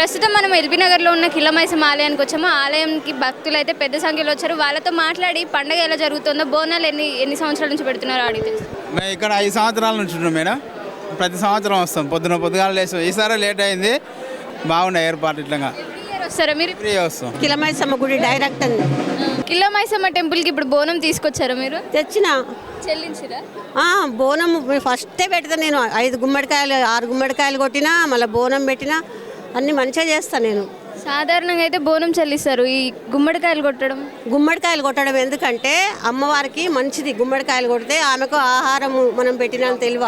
ప్రస్తుతం మనం ఎల్బీ నగర్లో ఉన్న కిల్లమైసమ్మ ఆలయానికి వచ్చాము. ఆలయంకి భక్తులు అయితే పెద్ద సంఖ్యలో వచ్చారు. వాళ్ళతో మాట్లాడి పండగ ఎలా జరుగుతుందో, బోనాలు ఎన్ని సంవత్సరాల నుంచి పెడుతున్నారో అడిగితే. మేము ఇక్కడ 5 సంవత్సరాల నుంచి ఉన్నాం మేడం. ప్రతి సంవత్సరం వస్తాం, పొద్దుగాల లేస్తాం. ఈసారి లేట్ అయింది, బాగున్నాయి ఏర్పాటు. ఇట్లా వస్తారా మీరు? ఫ్రీ వస్తాం. కిల్లమైసమ్మ గుడి డైరెక్ట్ అండి. కిల్లమైసమ్మ టెంపుల్కి ఇప్పుడు బోనం తీసుకొచ్చారా మీరు? తెచ్చిన చెల్లించిరా? బోనం ఫస్టే పెడతా నేను. 5 గుమ్మడికాయలు 6 గుమ్మడికాయలు కొట్టినా, మళ్ళీ బోనం పెట్టినా, అన్నీ మంచిగా చేస్తాను నేను. సాధారణంగా అయితే బోనం చెల్లిస్తారు. ఈ గుమ్మడికాయలు కొట్టడం ఎందుకంటే అమ్మవారికి మంచిది. గుమ్మడికాయలు కొడితే ఆమెకు ఆహారము మనం పెట్టిన తెలివ.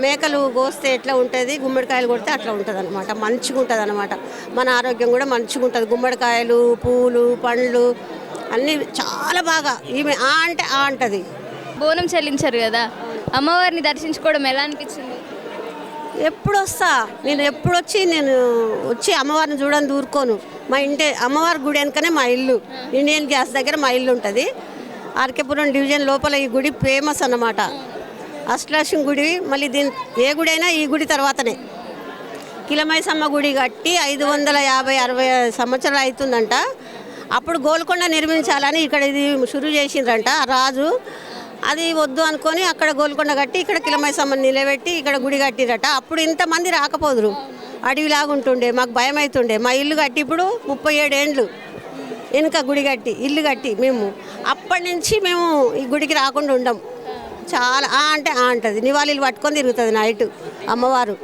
మేకలు కోస్తే ఎట్లా ఉంటుంది, గుమ్మడికాయలు కొడితే అట్లా ఉంటుంది అనమాట. మంచిగా ఉంటుంది అనమాట. మన ఆరోగ్యం కూడా మంచిగా ఉంటుంది. గుమ్మడికాయలు, పూలు, పండ్లు అన్నీ చాలా బాగా. ఈమె అంటే అంటది. బోనం చెల్లించారు కదా, అమ్మవారిని దర్శించుకోవడం ఎలా అనిపించింది? ఎప్పుడు వచ్చి అమ్మవారిని చూడని దూరుకోను. మా ఇంటి అమ్మవారి గుడి వెనుకనే మా ఇల్లు. ఇండియన్ గ్యాస్ దగ్గర మా ఇల్లు ఉంటుంది. ఆర్కేపురం డివిజన్ లోపల ఈ గుడి ఫేమస్ అన్నమాట. అష్టలక్ష్మి గుడి. మళ్ళీ ఏ గుడి అయినా ఈ గుడి తర్వాతనే. కిల్లమైసమ్మ గుడి కట్టి 550-60 సంవత్సరాలు అవుతుందంట. అప్పుడు గోల్కొండ నిర్మించాలని ఇక్కడ ఇది షురు చేసిండ్రంట రాజు. అది వద్దు అనుకొని అక్కడ గోల్కొండ కట్టి ఇక్కడ కిల్లమైసమ్మని నిలబెట్టి ఇక్కడ గుడి కట్టిరట. అప్పుడు ఇంతమంది రాకపోదురు, అడవిలాగా ఉంటుండే. మాకు భయం అవుతుండే. మా ఇల్లు కట్టి ఇప్పుడు 37 ఏండ్లు వెనుక గుడి కట్టి ఇల్లు కట్టి మేము అప్పటి నుంచి మేము ఈ గుడికి రాకుండా ఉండం. చాలా అంటది. నివాళీలు పట్టుకొని తిరుగుతుంది నైట్ అమ్మవారు.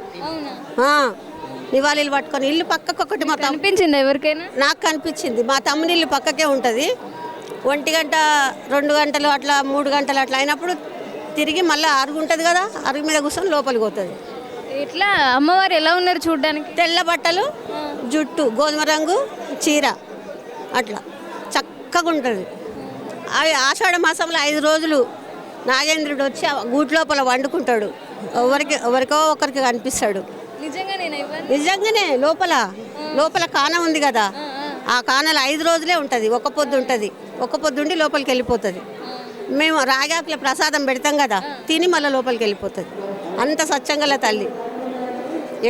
నివాళీలు పట్టుకొని ఇల్లు పక్కకొకటి. మా అనిపించింది ఎవరికైనా? నాకు కనిపించింది. మా తమ్ముని ఇల్లు పక్కకే ఉంటుంది. 1 గంట 2 గంటలు అట్లా 3 గంటలు అట్లా అయినప్పుడు తిరిగి మళ్ళీ అరుగు ఉంటుంది కదా, అరుగు మీద కూర్చొని లోపలికి పోతుంది. ఇట్లా అమ్మవారు ఎలా ఉన్నారు చూడడానికి? తెల్ల బట్టలు, జుట్టు గోధుమ రంగు, చీర, అట్లా చక్కగా ఉంటుంది. అవి ఆషాఢ మాసంలో 5 రోజులు నాగేంద్రుడు వచ్చి గూటి లోపల వండుకుంటాడు. ఎవరికో ఒకరికి కనిపిస్తాడు. నిజంగానే లోపల కాన ఉంది కదా, ఆ కానలు 5 రోజులే ఉంటుంది. ఒక పొద్దు ఉంటుంది. ఒక పొద్దుండి లోపలికి వెళ్ళిపోతుంది. మేము రాగాకుల ప్రసాదం పెడతాం కదా, తిని మళ్ళీ లోపలికి వెళ్ళిపోతుంది. అంత స్వచ్ఛంగా తల్లి.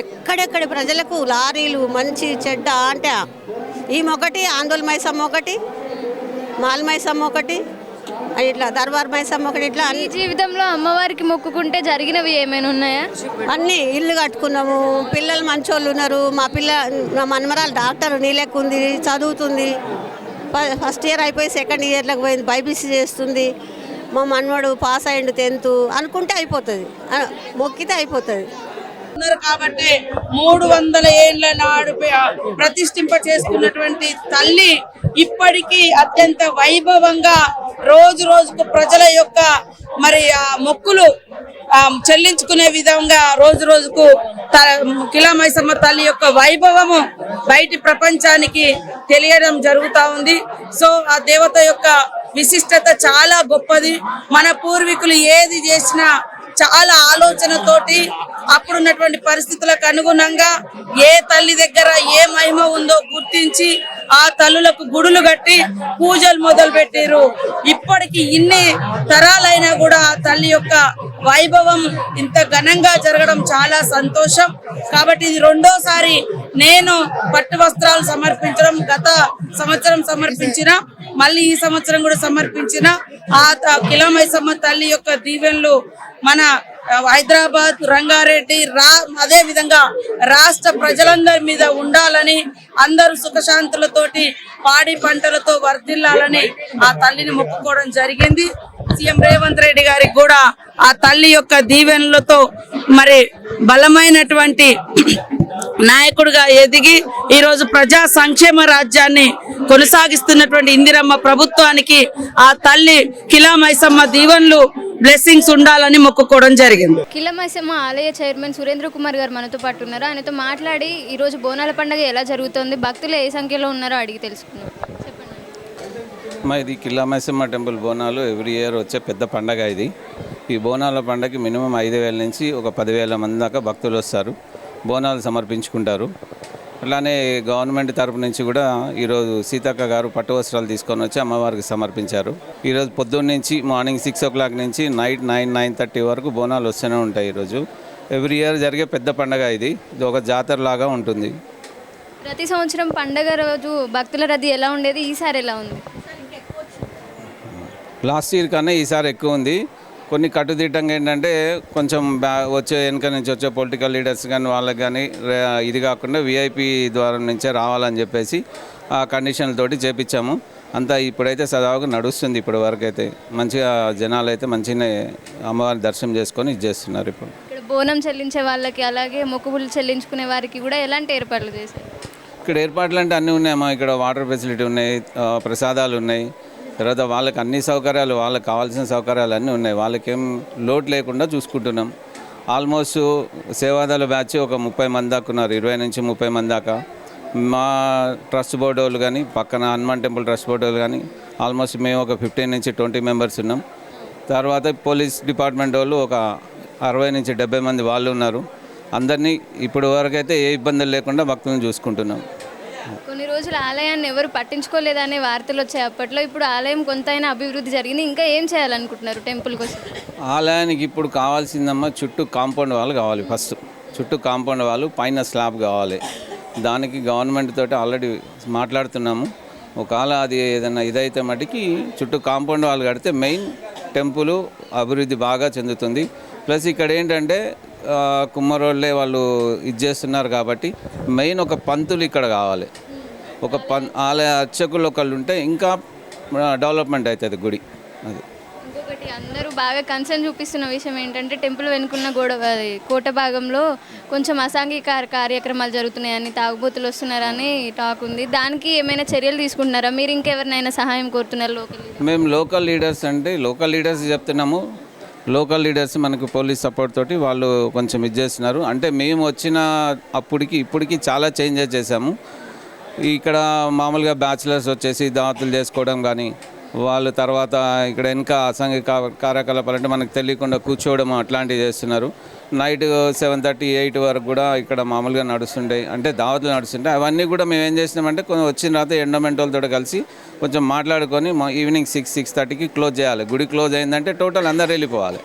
ఎక్కడెక్కడి ప్రజలకు లారీలు మంచి చెడ్డ అంటే ఈమె ఆందోళన మైసమ్మ ఒకటి, మాల్ మైసమ్మ ఒకటి, ఇట్లా దర్బార్ మైసమ్మ ఒకటి. ఇట్లా ఈ జీవితంలో అమ్మవారికి మొక్కుకుంటే జరిగినవి ఏమైనా ఉన్నాయా? అన్నీ ఇల్లు కట్టుకున్నాము. పిల్లలు మంచోళ్ళు ఉన్నారు. మా మనమరాలు డాక్టర్ నీలెక్కుంది, చదువుతుంది. ఫస్ట్ ఇయర్ అయిపోయి 2nd ఇయర్లోకి పోయింది, బైపీసీ చేస్తుంది. మా మనవడు పాస్ అయ్యిండు 10th అనుకుంటే అయిపోతుంది, మొక్కితే అయిపోతుంది. కాబట్టి 300 ఏళ్ల నాడు ప్రతిష్ఠింప చేసుకున్నటువంటి తల్లి ఇప్పటికీ అత్యంత వైభవంగా రోజు రోజుకు ప్రజల యొక్క మరి మొక్కులు చెల్లించుకునే విధంగా రోజు రోజుకు కిల్లమైసమ్మ తల్లి యొక్క వైభవము బయటి ప్రపంచానికి తెలియడం జరుగుతూ ఉంది. సో ఆ దేవత యొక్క విశిష్టత చాలా గొప్పది. మన పూర్వీకులు ఏది చేసినా చాలా ఆలోచనతోటి అప్పుడున్నటువంటి పరిస్థితులకు అనుగుణంగా ఏ తల్లి దగ్గర ఏ మహిమ ఉందో గుర్తించి ఆ తల్లులకు గుడులు కట్టి పూజలు మొదలు పెట్టారు. ఇప్పటికి ఇన్ని తరాలైనా కూడా ఆ తల్లి యొక్క వైభవం ఇంత ఘనంగా జరగడం చాలా సంతోషం. కాబట్టి ఇది 2వసారి నేను పట్టు వస్త్రాలు సమర్పించడం. గత సంవత్సరం సమర్పించిన, మళ్ళీ ఈ సంవత్సరం కూడా సమర్పించిన. ఆ కిల్లమైసమ్మ తల్లి యొక్క దీవెనలు మన హైదరాబాద్, రంగారెడ్డి అదే విధంగా రాష్ట్ర ప్రజలందరి మీద ఉండాలని, అందరూ సుఖశాంతులతోటి పాడి పంటలతో వర్ధిల్లాలని ఆ తల్లిని మొక్కుకోవడం జరిగింది. సీఎం రేవంత్ రెడ్డి గారికి కూడా ఆ తల్లి యొక్క దీవెనలతో మరి బలమైనటువంటి నాయకుడిగా ఎదిగి ఈరోజు ప్రజా సంక్షేమ రాజ్యాన్ని కొనసాగిస్తున్నటువంటి ఇందిరమ్మ ప్రభుత్వానికి ఆ తల్లి కిల్లమైసమ్మ దీవెనలు, బ్లెస్సింగ్స్ ఉండాలని మొక్కుకోవడం జరిగింది. కిల్లమైసమ్మ ఆలయ చైర్మన్ సురేంద్ర కుమార్ గారు మనతో పాటు ఉన్నారు. ఆయనతో మాట్లాడి ఈరోజు బోనాల పండుగ ఎలా జరుగుతుంది, భక్తులు ఏ సంఖ్యలో ఉన్నారో అడిగి తెలుసుకున్నాం. ఇది కిల్లమైసమ్మ టెంపుల్ బోనాలు ఎవ్రీ ఇయర్ వచ్చే పెద్ద పండగ ఇది. ఈ బోనాల పండగకి మినిమం 5,000 నుంచి ఒక 10,000 మంది దాకా భక్తులు వస్తారు, బోనాలు సమర్పించుకుంటారు. అలానే గవర్నమెంట్ తరపు నుంచి కూడా ఈరోజు సీతక్క గారు పట్టు వస్త్రాలు తీసుకొని వచ్చి అమ్మవారికి సమర్పించారు. ఈరోజు పొద్దున్న నుంచి మార్నింగ్ 6 o'clock నుంచి నైట్ 9-9:30 వరకు బోనాలు వస్తూనే ఉంటాయి. ఈరోజు ఎవ్రీ ఇయర్ జరిగే పెద్ద పండగ ఇది. ఇది ఒక జాతర లాగా ఉంటుంది. ప్రతి సంవత్సరం పండగ రోజు భక్తుల రద్దీ ఎలా ఉండేది, ఈసారి ఎలా ఉంది? లాస్ట్ ఇయర్ కన్నా ఈసారి ఎక్కువ ఉంది. కొన్ని కట్టుదిట్టంగా ఏంటంటే కొంచెం వచ్చే వెనక నుంచి వచ్చే పొలిటికల్ లీడర్స్ కానీ వాళ్ళకి కానీ ఇది కాకుండా విఐపి ద్వారా నుంచే రావాలని చెప్పేసి ఆ కండిషన్లతోటి చేపించాము. అంతా ఇప్పుడైతే సదావుగా నడుస్తుంది. ఇప్పటి వరకు అయితే మంచిగా జనాలు అయితే మంచిగానే అమ్మవారి దర్శనం చేసుకొని ఇది చేస్తున్నారు. ఇప్పుడు ఇక్కడ బోనం చెల్లించే వాళ్ళకి అలాగే మొక్కుబులు చెల్లించుకునే వారికి కూడా ఎలాంటి ఏర్పాట్లు చేశారు? ఇక్కడ ఏర్పాట్లు అంటే అన్నీ ఉన్నాయమ్మా. ఇక్కడ వాటర్ ఫెసిలిటీ ఉన్నాయి, ప్రసాదాలు ఉన్నాయి, తర్వాత వాళ్ళకి అన్ని సౌకర్యాలు, వాళ్ళకి కావాల్సిన సౌకర్యాలు అన్నీ ఉన్నాయి. వాళ్ళకేం లోటు లేకుండా చూసుకుంటున్నాం. ఆల్మోస్ట్ సేవాదాల బ్యాచ్ ఒక 30 మంది దాకా ఉన్నారు, 20 నుంచి 30 మంది దాకా. మా ట్రస్ట్ బోర్డు వాళ్ళు కానీ పక్కన హనుమాన్ టెంపుల్ ట్రస్ట్ బోర్డు వాళ్ళు కానీ ఆల్మోస్ట్ మేము ఒక 15 నుంచి 20 మెంబర్స్ ఉన్నాం. తర్వాత పోలీస్ డిపార్ట్మెంట్ వాళ్ళు ఒక 60 నుంచి 70 మంది వాళ్ళు ఉన్నారు. అందరినీ ఇప్పుడు వరకు అయితే ఏ ఇబ్బందులు లేకుండా భక్తులను చూసుకుంటున్నాం. కొన్ని రోజులు ఆలయాన్ని ఎవరు పట్టించుకోలేదనే వార్తలు వచ్చాయి అప్పట్లో. ఇప్పుడు ఆలయం కొంతైనా అభివృద్ధి జరిగింది. ఇంకా ఏం చేయాలనుకుంటున్నారు టెంపుల్ కోసం? ఆలయానికి ఇప్పుడు కావాల్సిందమ్మా చుట్టూ కాంపౌండ్ వాళ్ళు కావాలి. ఫస్ట్ చుట్టూ కాంపౌండ్ వాళ్ళు, పైన స్లాబ్ కావాలి. దానికి గవర్నమెంట్ తోటి ఆల్రెడీ మాట్లాడుతున్నాము. ఒకవేళ అది ఏదైనా ఇదైతే మటుకి చుట్టూ కాంపౌండ్ వాళ్ళు కడితే మెయిన్ టెంపుల్ అభివృద్ధి బాగా చెందుతుంది. ప్లస్ ఇక్కడ ఏంటంటే కుమ్మరోళ్ళే వాళ్ళు ఇది చేస్తున్నారు కాబట్టి మెయిన్ ఒక పంతులు ఇక్కడ కావాలి. ఒక ఆలయ అర్చకులు ఒకళ్ళు ఉంటే ఇంకా డెవలప్మెంట్ అవుతుంది గుడి. అది ఇంకొకటి అందరూ బాగా కన్సర్న్ చూపిస్తున్న విషయం ఏంటంటే టెంపుల్ వెనుకున్న కోట భాగంలో కొంచెం అసాంఘిక కార్యక్రమాలు జరుగుతున్నాయని, తాగుబోతులు వస్తున్నారని టాక్ ఉంది. దానికి ఏమైనా చర్యలు తీసుకుంటున్నారా మీరు? ఇంకెవరినైనా సహాయం కోరుతున్నారు లోకల్? మేము లోకల్ లీడర్స్ అంటే లోకల్ లీడర్స్ చెప్తున్నాము. లోకల్ లీడర్స్ మనకు పోలీస్ సపోర్ట్ తోటి వాళ్ళు కొంచెం ఇది చేస్తున్నారు. అంటే మేము వచ్చిన అప్పటికి ఇప్పటికి చాలా చేంజెస్ చేశాము. ఇక్కడ మామూలుగా బ్యాచిలర్స్ వచ్చేసి దావతులు చేసుకోవడం కానీ, వాళ్ళు తర్వాత ఇక్కడ వెనక అసాంఘిక కార్యకలాపాలు అంటే మనకు తెలియకుండా కూర్చోవడం అట్లాంటివి చేస్తున్నారు. నైట్ 7:30, 8 వరకు కూడా ఇక్కడ మామూలుగా నడుస్తుంటాయి, అంటే దావతులు నడుస్తుంటాయి. అవన్నీ కూడా మేము ఏం చేసినామంటే కొంచెం వచ్చిన తర్వాత ఎండోమెంట్ వాళ్ళతో కలిసి కొంచెం మాట్లాడుకొని ఈవినింగ్ 6-6:30కి క్లోజ్ చేయాలి. గుడి క్లోజ్ అయిందంటే టోటల్ అందరు వెళ్ళిపోవాలి.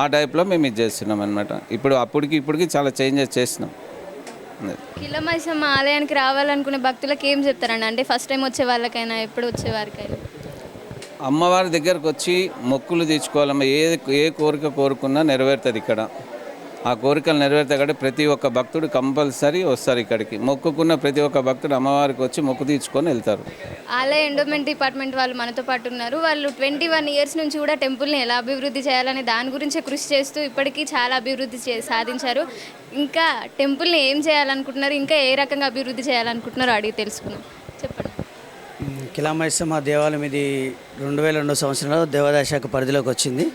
ఆ టైప్లో మేము ఇది చేస్తున్నాం అనమాట. ఇప్పుడు అప్పటికి ఇప్పటికి చాలా చేంజెస్ చేస్తున్నాం. కిలమైసమ్మ ఆలయానికి రావాలనుకునే భక్తులకు ఏం చెప్తారండి? అంటే ఫస్ట్ టైం వచ్చే వాళ్ళకైనా ఎప్పుడు వచ్చే వారికైనా అమ్మవారి దగ్గరకు వచ్చి మొక్కులు తీర్చుకోవాలమ్మా. ఏ కోరిక కోరుకున్నా నెరవేరుతుంది ఇక్కడ. ఆ కోరికలు నెరవేరుతాయి కాబట్టి ప్రతి ఒక్క భక్తుడు కంపల్సరీ వస్తారు ఇక్కడికి. మొక్కుకున్న ప్రతి ఒక్క భక్తుడు అమ్మవారికి వచ్చి మొక్కు తీర్చుకొని వెళ్తారు. ఆలయ ఎండోమెంట్ డిపార్ట్మెంట్ వాళ్ళు మనతో పాటు ఉన్నారు. వాళ్ళు 21 ఇయర్స్ నుంచి కూడా టెంపుల్ని ఎలా అభివృద్ధి చేయాలని దాని గురించే కృషి చేస్తూ ఇప్పటికీ చాలా అభివృద్ధి సాధించారు. ఇంకా టెంపుల్ని ఏం చేయాలనుకుంటున్నారు, ఇంకా ఏ రకంగా అభివృద్ధి చేయాలనుకుంటున్నారో అడిగి తెలుసుకున్నాం. చెప్పండి. కిలమైసమ్మ దేవాలయం ఇది 2002 సంవత్సరంలో దేవాదాయ శాఖ పరిధిలోకి వచ్చింది.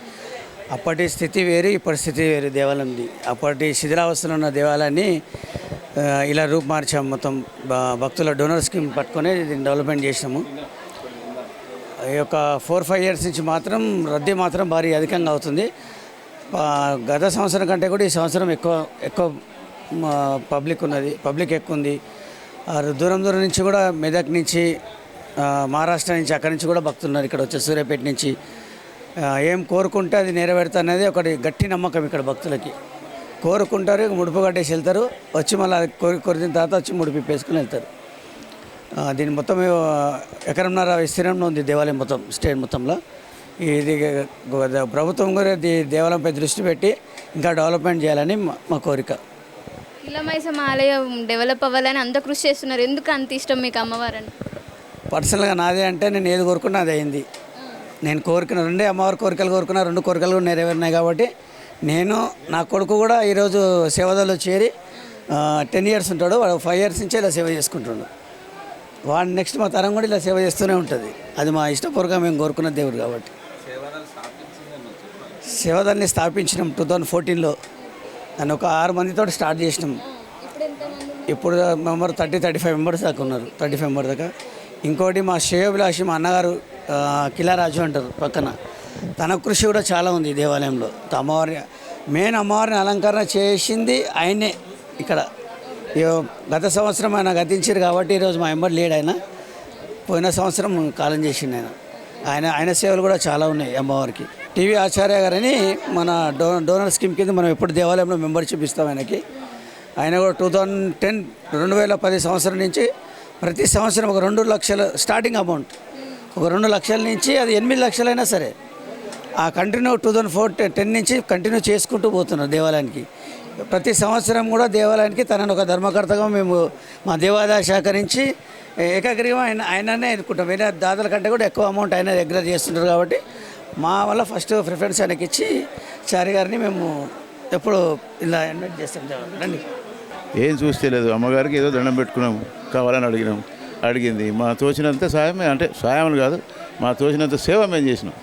అప్పటి స్థితి వేరు, ఇప్పటి స్థితి వేరు దేవాలయంది. అప్పటి శిథిలావస్థలో ఉన్న దేవాలయాన్ని ఇలా రూపుమార్చాము. మొత్తం భక్తుల డోనర్ స్కీమ్ పట్టుకొని దీన్ని డెవలప్మెంట్ చేసినాము. ఈ యొక్క 4-5 ఇయర్స్ నుంచి మాత్రం రద్దీ మాత్రం భారీ అధికంగా అవుతుంది. గత సంవత్సరం కంటే కూడా ఈ సంవత్సరం ఎక్కువ పబ్లిక్ ఉన్నది, పబ్లిక్ ఎక్కువ ఉంది. దూరం నుంచి కూడా మెదక్ నుంచి, మహారాష్ట్ర నుంచి, అక్కడి నుంచి కూడా భక్తులు ఉన్నారు. ఇక్కడ వచ్చే సూర్యాపేట నుంచి ఏం కోరుకుంటే అది నెరవేరుతా అనేది ఒకటి గట్టి నమ్మకం ఇక్కడ భక్తులకి. కోరుకుంటారు, ముడుపు కట్టేసి వెళ్తారు. వచ్చి మళ్ళీ కొరిదిన తర్వాత వచ్చి ముడుపు వేసుకుని వెళ్తారు. దీని మొత్తం 1.5 ఎకరం విస్తీర్ణంలో ఉంది దేవాలయం మొత్తం, స్టేట్ మొత్తంలో. ఇది ప్రభుత్వం కూడా దేవాలయంపై దృష్టి పెట్టి ఇంకా డెవలప్మెంట్ చేయాలని మా కోరిక. కిలమైసమ్మ ఆలయం డెవలప్ అవ్వాలని అంత కృషి చేస్తున్నారు. ఎందుకు అంత ఇష్టం మీకు అమ్మవారని? పర్సనల్గా నాదే అంటే నేను ఏది కోరుకున్నా అది అయింది. నేను కోరుకున్న 2 అమ్మవారి కోరికలు కోరుకున్నా, 2 కోరికలు కూడా నెరవేరినాయి. కాబట్టి నేను నా కొడుకు కూడా ఈరోజు సేవదలో చేరి 10 ఇయర్స్ ఉంటాడు. వాడు 5 ఇయర్స్ నుంచే ఇలా సేవ చేసుకుంటాడు. వాడు నెక్స్ట్ మా తరం కూడా ఇలా సేవ చేస్తూనే ఉంటుంది. అది మా ఇష్టపూర్వకంగా మేము కోరుకున్న దేవుడు కాబట్టి. సేవదాన్ని స్థాపించినాం 2014లో. దాన్ని ఒక 6 మందితో స్టార్ట్ చేసినాం. ఇప్పుడు మెంబర్ 30-35 మెంబర్స్ దాకా ఉన్నారు, 35 మెంబర్ దాకా. ఇంకోటి మా శ్రేయోభిలాషి మా అన్నగారు కిలారాజు అంటారు పక్కన, తన కృషి కూడా చాలా ఉంది ఈ దేవాలయంలో. అమ్మవారిని అలంకరణ చేసింది ఆయనే. ఇక్కడ గత సంవత్సరం ఆయన గతించారు కాబట్టి ఈరోజు మా మెంబర్ లేడు. ఆయన పోయిన సంవత్సరం కాలం చేసిండు. ఆయన సేవలు కూడా చాలా ఉన్నాయి అమ్మవారికి. టీవీ ఆచార్య గారని మన డోనర్ స్కీమ్ కింద మనం ఎప్పుడు దేవాలయంలో మెంబర్షిప్ ఇస్తాం ఆయనకి. ఆయన కూడా 2010 సంవత్సరం నుంచి ప్రతి సంవత్సరం ఒక 2 లక్షల స్టార్టింగ్ అమౌంట్, ఒక 2 లక్షల నుంచి అది 8 లక్షలైనా సరే ఆ కంటిన్యూ 2010 నుంచి కంటిన్యూ చేసుకుంటూ పోతున్నారు దేవాలయానికి. ప్రతి సంవత్సరం కూడా దేవాలయానికి తనను ఒక ధర్మకర్తగా మేము మా దేవాదాయ శాఖ నుంచి ఏకగ్రీవం ఆయననే ఎన్నుకుంటాం. వేరే దాతల కంటే కూడా ఎక్కువ అమౌంట్ ఆయన రెగ్యులర్ చేస్తుంటారు కాబట్టి మా వల్ల ఫస్ట్ ప్రిఫరెన్స్ ఆయనకి ఇచ్చి చారి గారిని మేము ఎప్పుడు ఇలా ఇన్వైట్ చేస్తాం. రండి. ఏం చూస్తే లేదు, అమ్మగారికి ఏదో దండం పెట్టుకున్నాము, కావాలని అడిగింది. మా తోచినంత సాయం, అంటే సాయం కాదు, మా తోచినంత సేవ మేము చేసినాం.